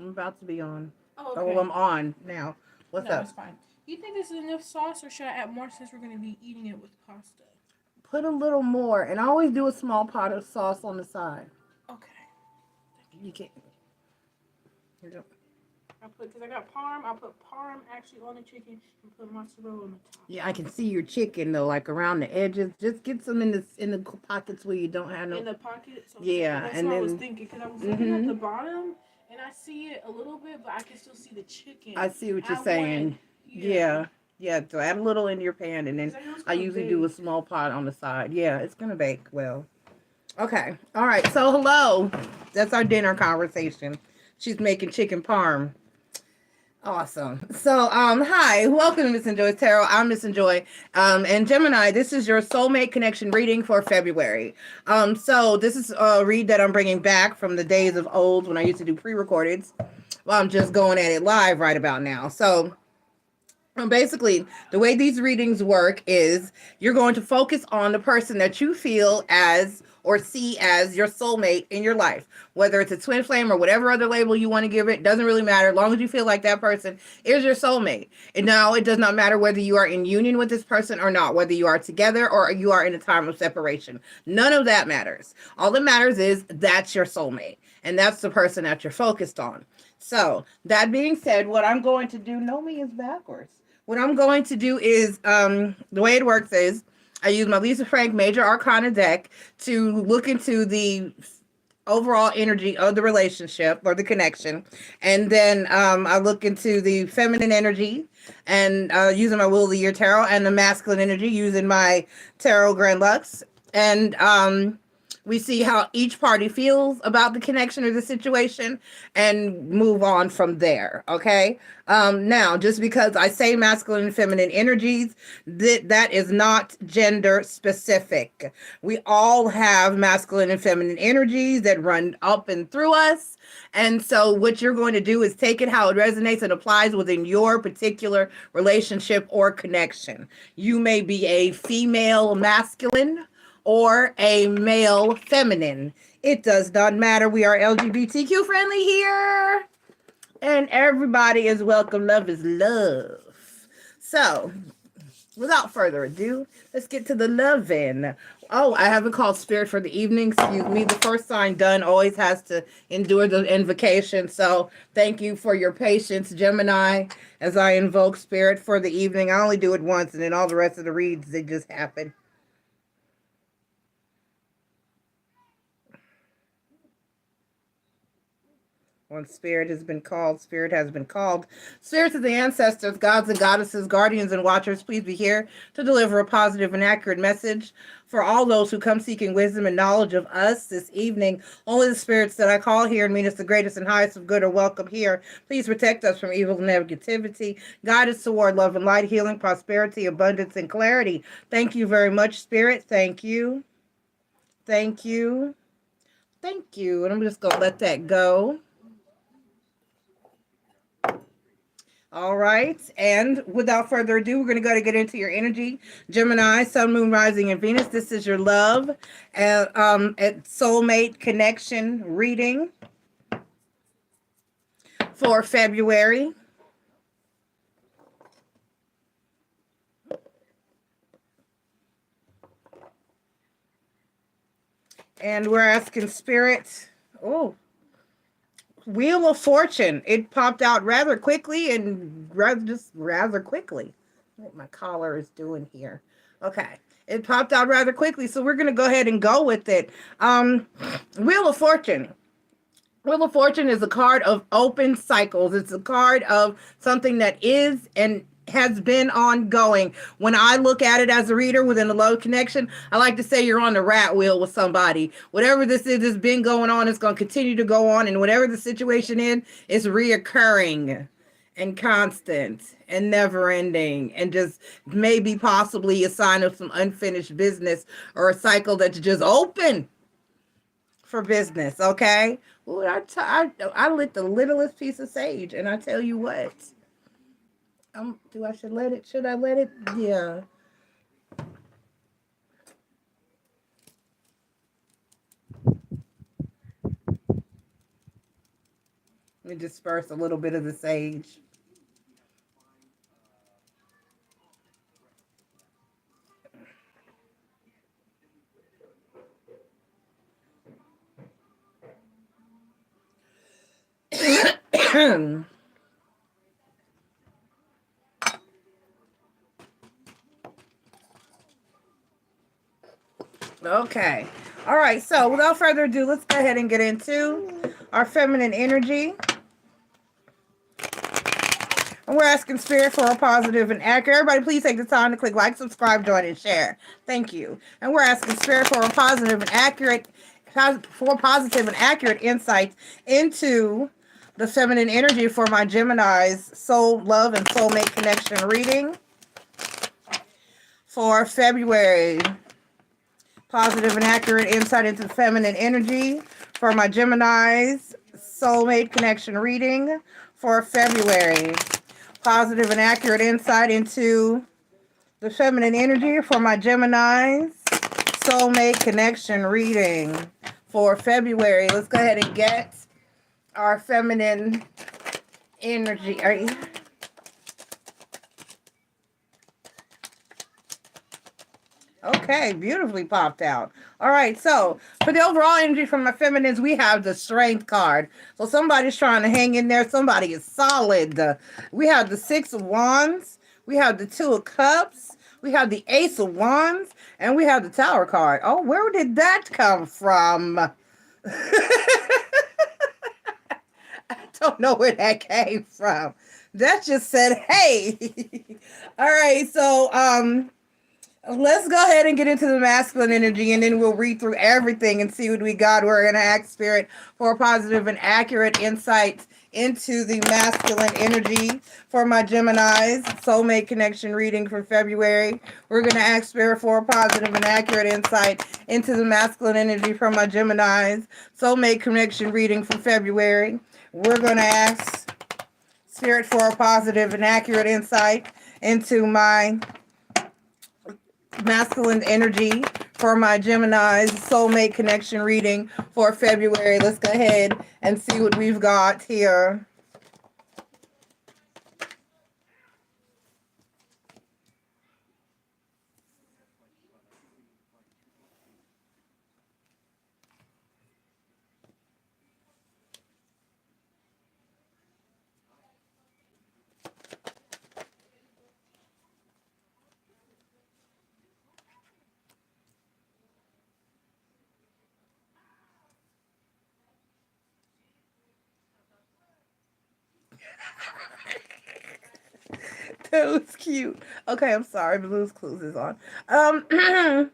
I'm about to be on. Oh, Oh, okay. well, I'm on now. What's No, up? it's fine. You think this is enough sauce, or should I add more since we're gonna be eating it with pasta? Put a little more, and I always do a small pot of sauce on the side. Okay. Thank you. You can't. You don't. I put because I got parm. I put parm actually on the chicken and put mozzarella on the top. Yeah, I can see your chicken though, like around the edges. Just get some in the pockets where you don't have no. In the pocket. So Yeah, that's and what I was then. thinking because I was looking at Mhm. the bottom and I see it a little bit, but I can still see the I chicken. see what you're I want, saying. yeah, Yeah. Yeah, so add a little into your pan, and then because I know it's I gonna usually do a bake. small pot on the side. Yeah, it's gonna bake well. Okay. All right. So hello. That's our dinner conversation. She's making chicken parm. Awesome. So, hi, welcome to Miss Enjoy's Tarot. I'm Miss Enjoy. And Gemini, this is your soulmate connection reading for February. So this is a read that I'm bringing back from the days of old when I used to do pre-recordeds. Well, I'm just going at it live right about now. So, basically, the way these readings work is you're going to focus on the person that you feel as or see as your soulmate in your life, whether it's a twin flame or whatever other label you want to give it. Doesn't really matter, as long as you feel like that person is your soulmate. And now it does not matter whether you are in union with this person or not, whether you are together or you are in a time of separation. None of that matters. All that matters is that's your soulmate, and that's the person that you're focused on. So that being said, what I'm going to do, no, me is backwards. What I'm going to do is, the way it works is I use my Lisa Frank Major Arcana deck to look into the overall energy of the relationship or the connection. And then I look into the feminine energy and using my Will of the Year Tarot, and the masculine energy using my Tarot Grand Lux. And we see how each party feels about the connection or the situation and move on from there. Okay. Now, just because I say masculine and feminine energies, that is not gender specific. We all have masculine and feminine energies that run up and through us. And so what you're going to do is take it how it resonates and applies within your particular relationship or connection. You may be a female masculine or a male feminine. It does not matter. We are LGBTQ friendly here. And everybody is welcome. Love is love. So, without further ado, let's get to the loving. Oh, I haven't called spirit for the evening. Excuse me. The first sign done always has to endure the invocation. So, thank you for your patience, Gemini, as I invoke spirit for the evening. I only do it once, and then all the rest of the reads, they just happen. When spirit has been called, spirit has been called. Spirits of the ancestors, gods and goddesses, guardians and watchers, please be here to deliver a positive and accurate message for all those who come seeking wisdom and knowledge of us this evening. Only the spirits that I call here and mean us the greatest and highest of good are welcome here. Please protect us from evil and negativity. Guide us toward love and light, healing, prosperity, abundance, and clarity. Thank you very much, spirit. Thank you. Thank you. Thank you. And I'm just going to let that go. All right. And without further ado, we're going to go to get into your energy. Gemini, Sun, Moon, Rising, and Venus. This is your love and soulmate connection reading for February. And we're asking spirit. Oh, Wheel of Fortune. It popped out rather quickly and rather quickly. What my collar is doing here. Okay. It popped out rather quickly, so we're gonna go ahead and go with it. Wheel of Fortune. Wheel of Fortune is a card of open cycles. It's a card of something that is and has been ongoing. When I look at it as a reader within a love connection, I like to say you're on the rat wheel with somebody. Whatever this is has been going on, it's going to continue to go on, and whatever the situation is reoccurring and constant and never ending, and just maybe possibly a sign of some unfinished business or a cycle that's just open for business. Okay. Ooh, I lit the littlest piece of sage, and I tell you what, should let it? Should I let it? Yeah. Let me me disperse a little bit of the sage. Okay. All right. So without further ado, let's go ahead and get into our feminine energy. And we're asking spirit for a positive and accurate. Everybody, please take the time to click like, subscribe, join, and share. Thank you. And we're asking spirit for a positive and accurate insights into the feminine energy for my Gemini's soul, love, and soulmate connection reading for February. Positive and accurate insight into feminine energy for my Gemini's soulmate connection reading for February. Positive and accurate insight into the feminine energy for my Gemini's soulmate connection reading for February. Let's go ahead and get our feminine energy. Okay, beautifully popped out. All right, so for the overall energy from my feminines, we have the Strength card. So somebody's trying to hang in there. Somebody is solid. We have the Six of Wands. We have the Two of Cups. We have the Ace of Wands. And we have the Tower card. Oh, where did that come from? I don't know where that came from. That just said, hey. All right, so let's go ahead and get into the masculine energy, and then we'll read through everything and see what we got. We're going to ask spirit for a positive and accurate insight into the masculine energy for my Gemini's soulmate connection reading for February. We're going to ask spirit for a positive and accurate insight into the masculine energy for my Gemini's soulmate connection reading for February. We're going to ask spirit for a positive and accurate insight into my masculine energy for my Gemini's soulmate connection reading for February. Let's go ahead and see what we've got here. That was cute. Okay, I'm sorry. Blue's Clues is on. So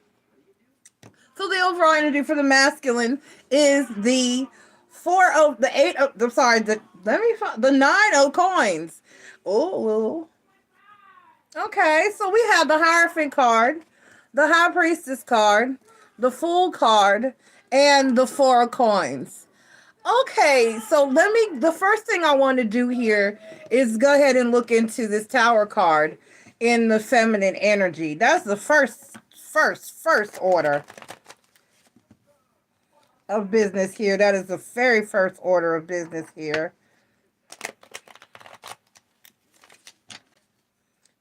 the overall energy for the masculine is the the 9 of coins. Oh, okay. So we have the Hierophant card, the High Priestess card, the Fool card, and the 4 of coins. Okay, so the first thing I want to do here is go ahead and look into this Tower card in the feminine energy. That's the first order of business here. That is the very first order of business here.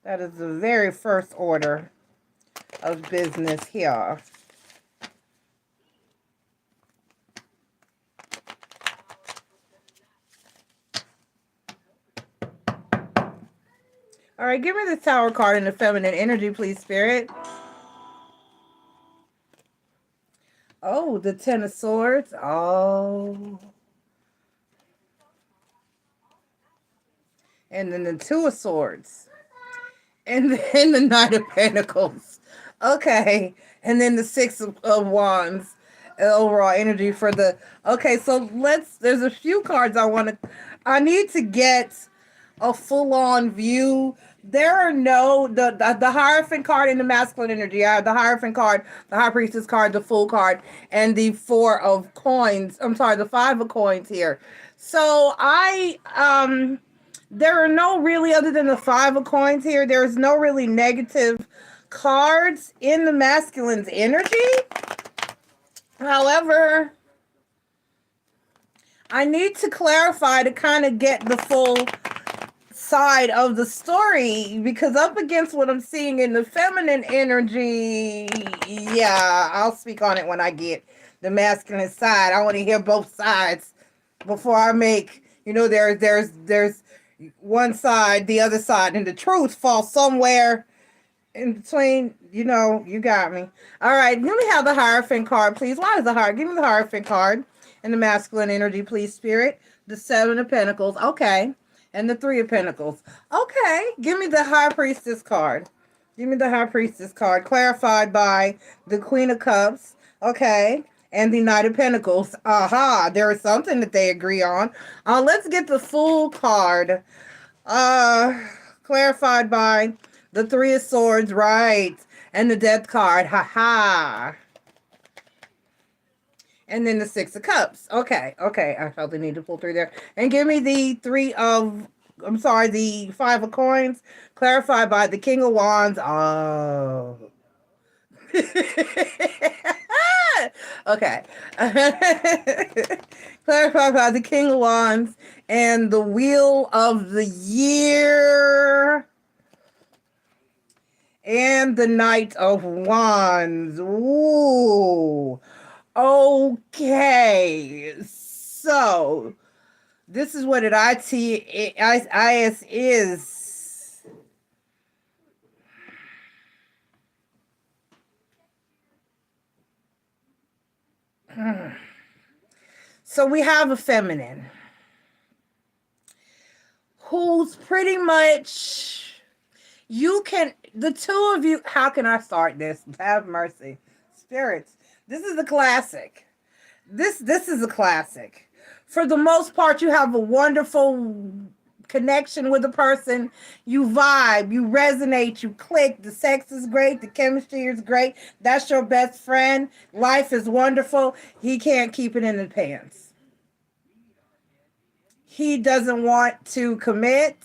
That is the very first order of business here. All right, give me the Tower card in the feminine energy, please, Spirit. Oh, the 10 of Swords. Oh. And then the 2 of Swords. And then the Knight of Pentacles. Okay. And then the 6 of Wands. Overall energy for the... Okay, so there's a few cards I need to get a full-on view. There are the Hierophant card in the masculine energy. I have the Hierophant card, the High Priestess card, the Fool card, and the 4 of coins. I'm sorry, the 5 of coins here. So there are no really, other than the 5 of coins here, there's no really negative cards in the masculine's energy. However, I need to clarify to kind of get the full side of the story, because up against what I'm seeing in the feminine energy, yeah, I'll speak on it when I get the masculine side. I want to hear both sides before I make, there's one side, the other side, and the truth falls somewhere in between. You got me. All right, let me have the Hierophant card, please. Why is the Hierophant? Give me the Hierophant card and the masculine energy, please, Spirit. The Seven of Pentacles. Okay. And the Three of Pentacles. Okay. Give me the High Priestess card. Give me the High Priestess card, clarified by the Queen of Cups. Okay. And the Knight of Pentacles. Aha. There is something that they agree on. Let's get the full card. Clarified by the Three of Swords, right. And the Death card. Ha. And then the Six of Cups. Okay. I felt the need to pull through there. And give me the the Five of Coins, clarified by the King of Wands. Oh. Okay. Clarified by the King of Wands and the Wheel of the Year. And the Knight of Wands. Ooh. Okay, so this is what IS is. So we have a feminine who's pretty much, the two of you, how can I start this? Have mercy. Spirits. This is a classic. This is a classic. For the most part, you have a wonderful connection with a person. You vibe, you resonate, you click. The sex is great. The chemistry is great. That's your best friend. Life is wonderful. He can't keep it in the pants. He doesn't want to commit.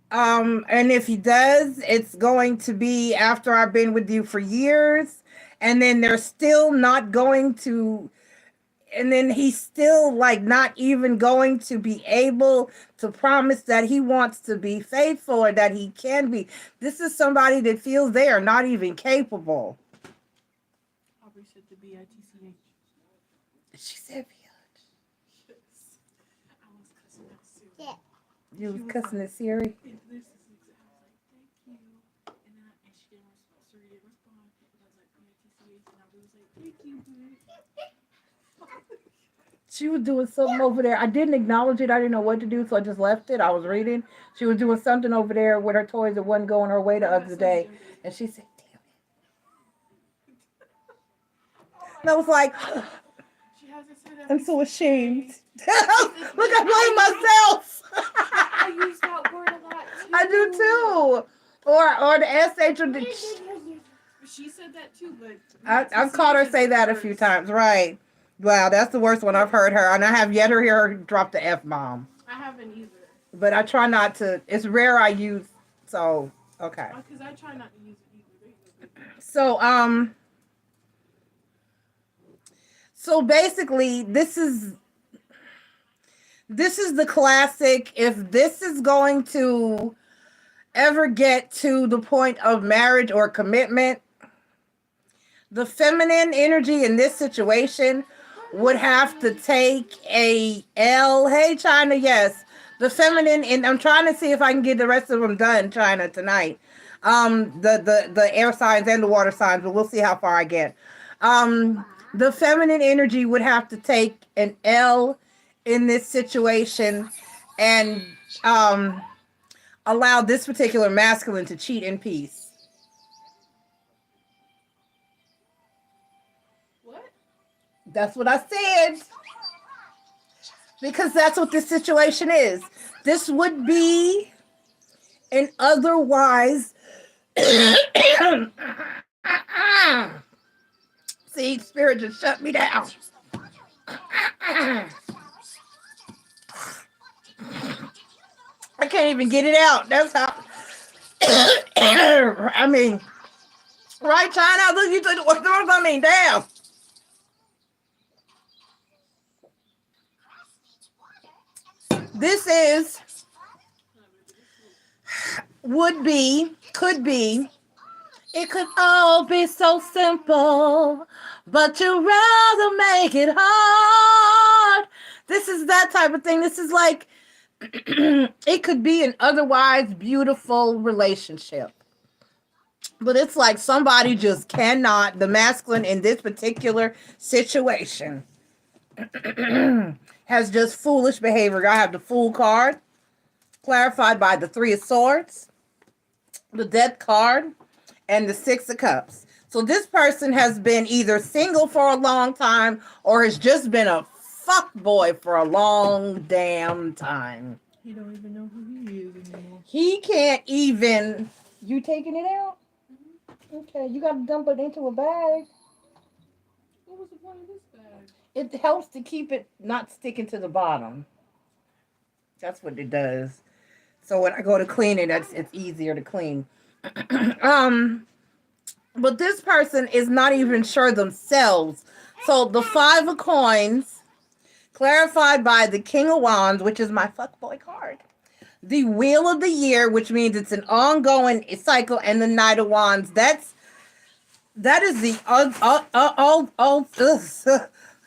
And if he does, it's going to be after I've been with you for years. And then they're still not going to, and then he's still like not even going to be able to promise that he wants to be faithful or that he can be. This is somebody that feels they are not even capable. Aubrey said the BITCH. She said bitch. Yes. I was cussing at Siri. Yeah. You was cussing at Siri? This is exactly. I was like, thank you. And she didn't respond. Siri didn't respond. I was like, BITCH. And Aubrey was like, thank you, boo. She was doing something over there. I didn't acknowledge it. I didn't know what to do, so I just left it. I was reading. She was doing something over there with her toys that wasn't going her way the other day. And she said, damn it. And I was like, I'm so ashamed. Look, I blame myself. I use that word a lot too. I do too. Or the SH or the... She said that too, but... I've caught her say that a few times, right. Wow, that's the worst one I've heard her. And I have yet to hear her drop the F-bomb. I haven't either. But I try not to. It's rare I use, so, okay. Because I try not to use it either. So basically, this is the classic. If this is going to ever get to the point of marriage or commitment, the feminine energy in this situation would have to take a L. Hey, China, yes. The feminine, and I'm trying to see if I can get the rest of them done, China, tonight. The air signs and the water signs, but we'll see how far I get. The feminine energy would have to take an L in this situation and allow this particular masculine to cheat in peace. That's what I said. Because that's what this situation is. This would be an otherwise... See, Spirit just shut me down. I can't even get it out. That's how... I mean... Right, China? Look, you took the words. I mean, damn. This is, would be, could be. It could all be so simple, but you rather make it hard. This is that type of thing. This is like, it could be an otherwise beautiful relationship. But it's like somebody just cannot, the masculine in this particular situation has just foolish behavior. I have the Fool card, clarified by the Three of Swords, the Death card, and the Six of Cups. So this person has been either single for a long time or has just been a fuck boy for a long damn time. He don't even know who he is anymore. He can't even. You taking it out? Mm-hmm. Okay, you got to dump it into a bag. What was the point of this bag? It helps to keep it not sticking to the bottom. That's what it does. So when I go to clean it, it's easier to clean. But this person is not even sure themselves. So the Five of Coins, clarified by the King of Wands, which is my fuckboy card. The Wheel of the Year, which means it's an ongoing cycle, and the Knight of Wands. That is the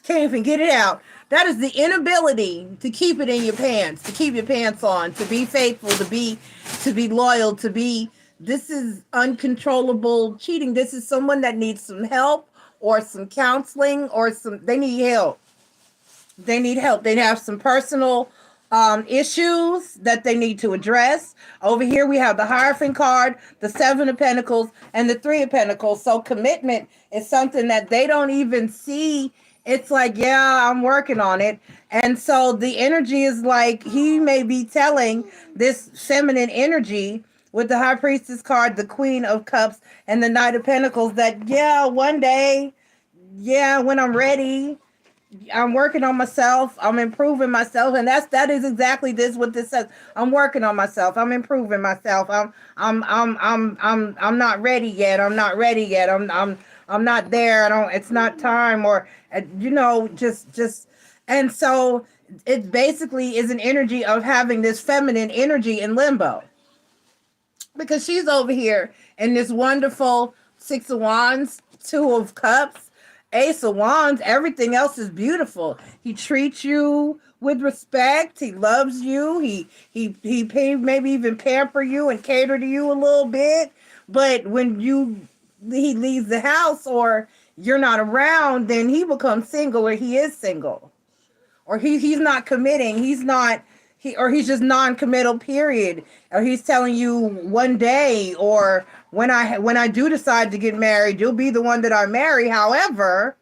can't even get it out. That is the inability to keep it in your pants, to keep your pants on, to be faithful, to be loyal, to be. This is uncontrollable cheating. This is someone that needs some help or some counseling or they need help. They need help. They have some personal issues that they need to address. Over here, we have the Hierophant card, the Seven of Pentacles, and the Three of Pentacles. So commitment is something that they don't even see. It's like, yeah, I'm working on it. And so the energy is like, he may be telling this feminine energy with the High Priestess card, the Queen of Cups, and the Knight of Pentacles that, yeah, one day, yeah, when I'm ready, I'm working on myself. I'm improving myself. And that is exactly what this says. I'm working on myself. I'm improving myself. I'm not ready yet. I'm not ready yet. I'm not there. It's not time, or, just, and so it basically is an energy of having this feminine energy in limbo. Because she's over here in this wonderful Six of Wands, Two of Cups, Ace of Wands. Everything else is beautiful. He treats you with respect. He loves you. He maybe even pamper you and cater to you a little bit. But when he leaves the house or you're not around, then he becomes single, or he is single, or he's not committing. He's just non-committal, period. Or he's telling you one day, or when I do decide to get married, you'll be the one that I marry. However,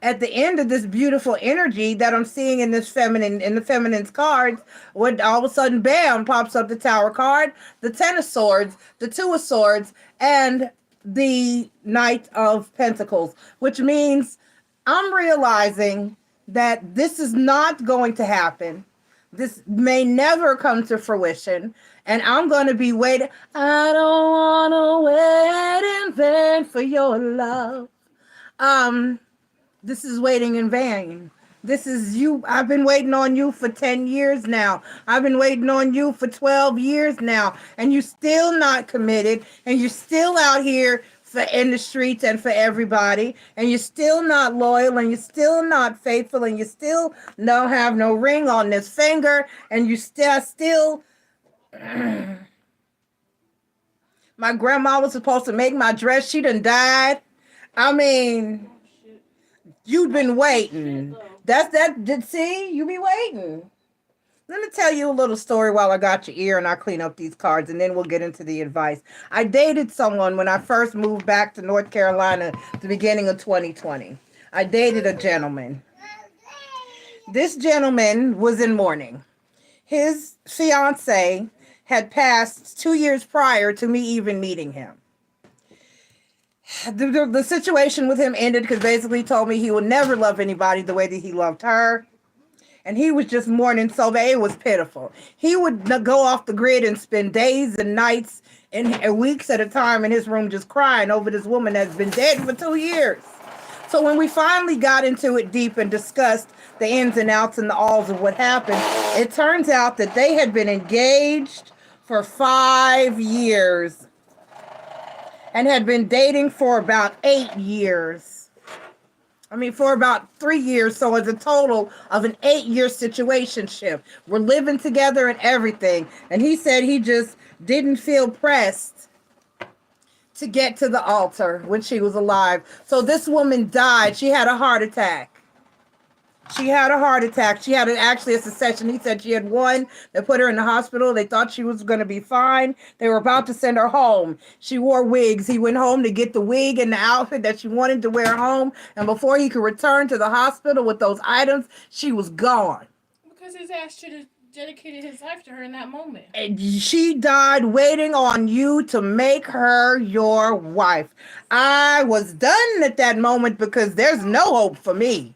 at the end of this beautiful energy that I'm seeing in the feminine's cards, when all of a sudden, bam, pops up the Tower card, the Ten of Swords, the Two of Swords, and the Knight of Pentacles, which means I'm realizing that this is not going to happen. This may never come to fruition, and I'm going to be waiting. I don't want to wait in vain for your love. This is waiting in vain. This is you. I've been waiting on you for 10 years now. I've been waiting on you for 12 years now, and you're still not committed, and you're still out here in the streets and for everybody, and you're still not loyal, and you're still not faithful, and you still don't have no ring on this finger, and you still my grandma was supposed to make my dress. She done died. I mean, you've been waiting. See, you be waiting. Let me tell you a little story while I got your ear and I clean up these cards, and then we'll get into the advice. I dated someone when I first moved back to North Carolina at the beginning of 2020. I dated a gentleman. This gentleman was in mourning. His fiance had passed 2 years prior to me even meeting him. The situation with him ended because basically he told me he would never love anybody the way that he loved her. And he was just mourning so bad, it was pitiful. He would go off the grid and spend days and nights and weeks at a time in his room just crying over this woman that's been dead for 2 years. So when we finally got into it deep and discussed the ins and outs and the alls of what happened, it turns out that they had been engaged for 5 years and had been dating for about 8 years. For about 3 years. So it's a total of an 8-year situationship. We're living together and everything. And he said he just didn't feel pressed to get to the altar when she was alive. So this woman died. She had a heart attack. She had actually a succession. He said she had one. They put her in the hospital. They thought she was going to be fine. They were about to send her home. She wore wigs. He went home to get the wig and the outfit that she wanted to wear home. And before he could return to the hospital with those items, she was gone. Because his ass should have dedicated his life to her in that moment. And she died waiting on you to make her your wife. I was done at that moment because there's no hope for me.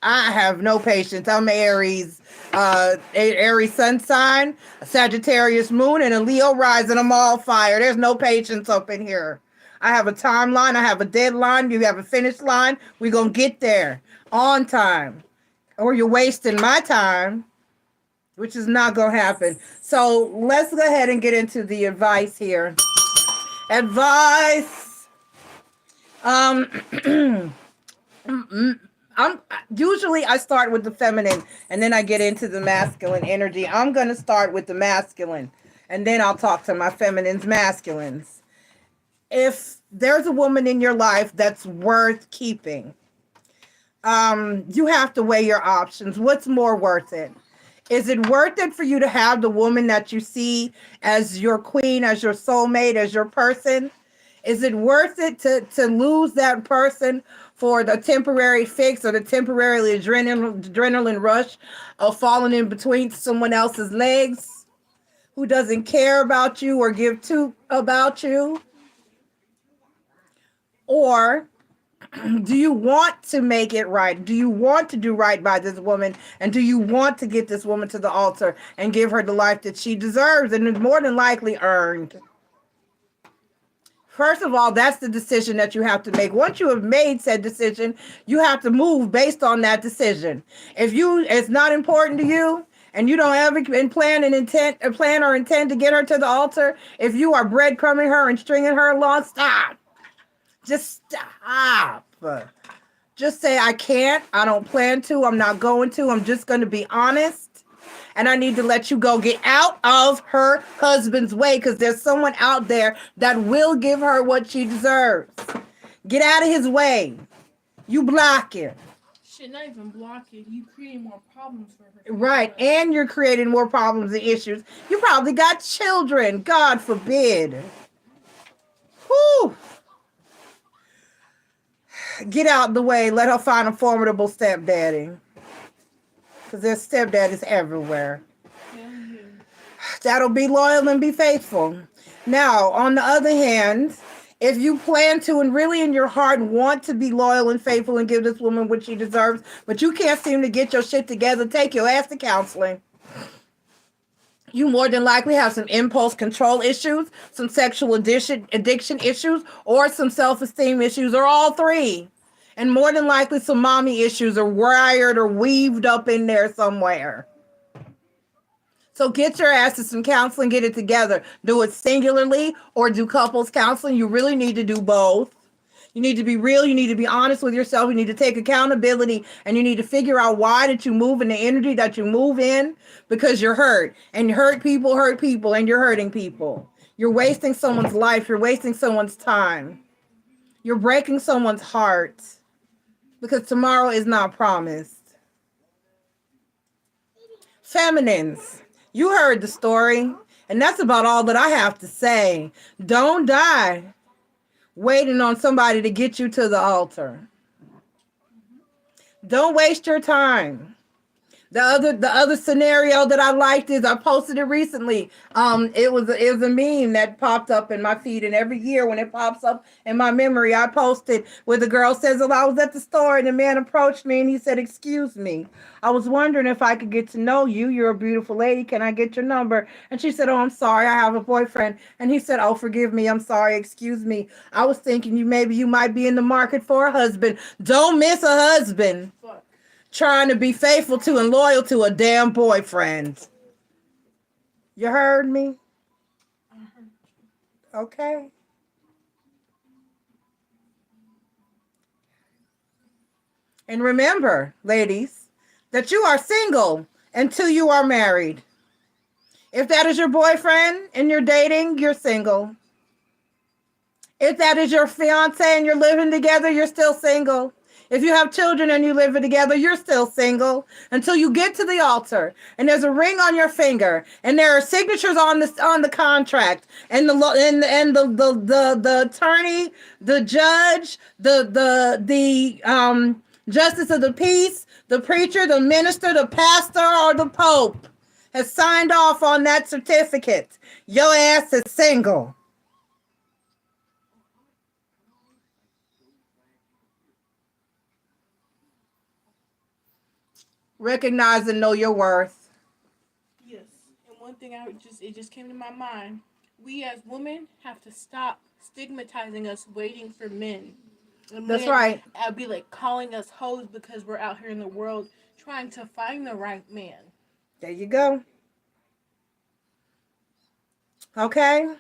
I have no patience. I'm Aries, Aries sun sign, a Sagittarius moon, and a Leo rising. I'm all fire. There's no patience up in here. I have a timeline. I have a deadline. You have a finish line. We're going to get there on time. Or you're wasting my time, which is not going to happen. So let's go ahead and get into the advice here. Advice. Usually I start with the feminine and then I get into the masculine energy. I'm going to start with the masculine and then I'll talk to my feminines, masculines. If there's a woman in your life that's worth keeping, you have to weigh your options. What's more worth it? Is it worth it for you to have the woman that you see as your queen, as your soulmate, as your person? Is it worth it to lose that person for the temporary fix or the temporary adrenaline rush of falling in between someone else's legs who doesn't care about you or give two about you? Or do you want to make it right? Do you want to do right by this woman? And do you want to get this woman to the altar and give her the life that she deserves and is more than likely earned? First of all, that's the decision that you have to make. Once you have made said decision, you have to move based on that decision. If it's not important to you and you don't ever plan or intend to get her to the altar, if you are breadcrumbing her and stringing her along, stop. Just stop. Just say, I can't. I don't plan to. I'm not going to. I'm just going to be honest. And I need to let you go. Get out of her husband's way because there's someone out there that will give her what she deserves. Get out of his way. You block him. Shit, not even block it. You creating more problems for her. Right. And you're creating more problems and issues. You probably got children. God forbid. Whew. Get out the way. Let her find a formidable stepdaddy. Because there's stepdaddies everywhere. Yeah. That'll be loyal and be faithful. Now, on the other hand, if you plan to and really in your heart want to be loyal and faithful and give this woman what she deserves, but you can't seem to get your shit together, take your ass to counseling. You more than likely have some impulse control issues, some sexual addiction issues, or some self-esteem issues, or all three. And more than likely some mommy issues are wired or weaved up in there somewhere. So get your ass to some counseling, get it together. Do it singularly or do couples counseling. You really need to do both. You need to be real. You need to be honest with yourself. You need to take accountability and you need to figure out why did you move in the energy that you move in, because you're hurt and hurt people and you're hurting people. You're wasting someone's life. You're wasting someone's time. You're breaking someone's heart because tomorrow is not promised. Feminines, you heard the story and that's about all that I have to say. Don't die waiting on somebody to get you to the altar. Don't waste your time. The other scenario that I liked is I posted it recently. It was a meme that popped up in my feed, and every year when it pops up in my memory, I posted where the girl says, "Well, I was at the store and a man approached me and he said, 'Excuse me, I was wondering if I could get to know you. You're a beautiful lady. Can I get your number?' And she said, 'Oh, I'm sorry, I have a boyfriend.' And he said, 'Oh, forgive me. I'm sorry. Excuse me. I was thinking you might be in the market for a husband. Don't miss a husband. Fuck. Trying to be faithful to and loyal to a damn boyfriend.'" You heard me? Okay. And remember, ladies, that you are single until you are married. If that is your boyfriend and you're dating, you're single. If that is your fiance and you're living together, you're still single. If you have children and you live together, you're still single until you get to the altar and there's a ring on your finger and there are signatures on the contract and the attorney, the judge, the justice of the peace, the preacher, the minister, the pastor, or the pope has signed off on that certificate. Your ass is single. Recognize and know your worth. Yes. And one thing it just came to my mind. We as women have to stop stigmatizing us waiting for men. And That's men, right. I'd be like calling us hoes because we're out here in the world trying to find the right man. There you go. Okay.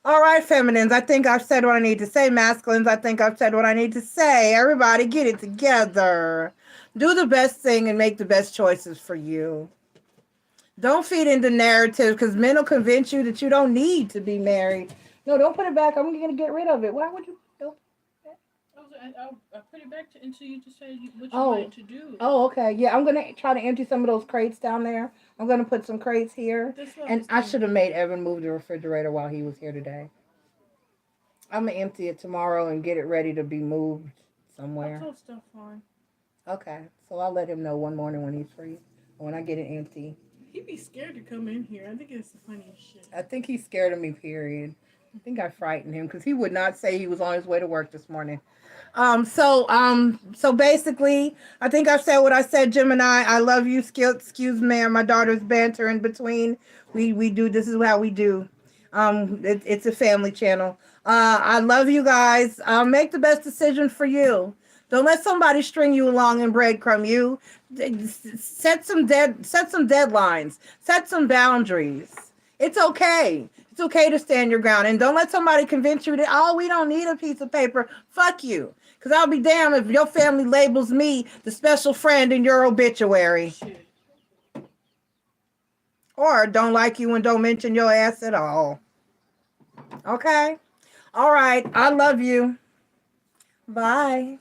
All right, feminines. I think I've said what I need to say. Masculines, I think I've said what I need to say. Everybody get it together. Do the best thing and make the best choices for you. Don't feed into narrative because men will convince you that you don't need to be married. No, don't put it back. I'm going to get rid of it. Why would you? Don't. I put it back until you decide what you Oh. wanted to do. Oh, okay. Yeah, I'm going to try to empty some of those crates down there. I'm going to put some crates here. And I should have made Evan move the refrigerator while he was here today. I'm going to empty it tomorrow and get it ready to be moved somewhere. I'll stuff on. Okay. So I'll let him know one morning when he's free. When I get it empty. He'd be scared to come in here. I think it's the funniest shit. I think he's scared of me, period. I think I frightened him because he would not say he was on his way to work this morning. So basically, I think I've said what I said, Gemini. I love you. Excuse me, my daughter's banter in between. We do, this is how we do. It's a family channel. I love you guys. Make the best decision for you. Don't let somebody string you along and breadcrumb you. Set some deadlines. Set some boundaries. It's okay. It's okay to stand your ground. And don't let somebody convince you that, oh, we don't need a piece of paper. Fuck you. Because I'll be damned if your family labels me the special friend in your obituary. Shit. Or don't like you and don't mention your ass at all. Okay? All right. I love you. Bye.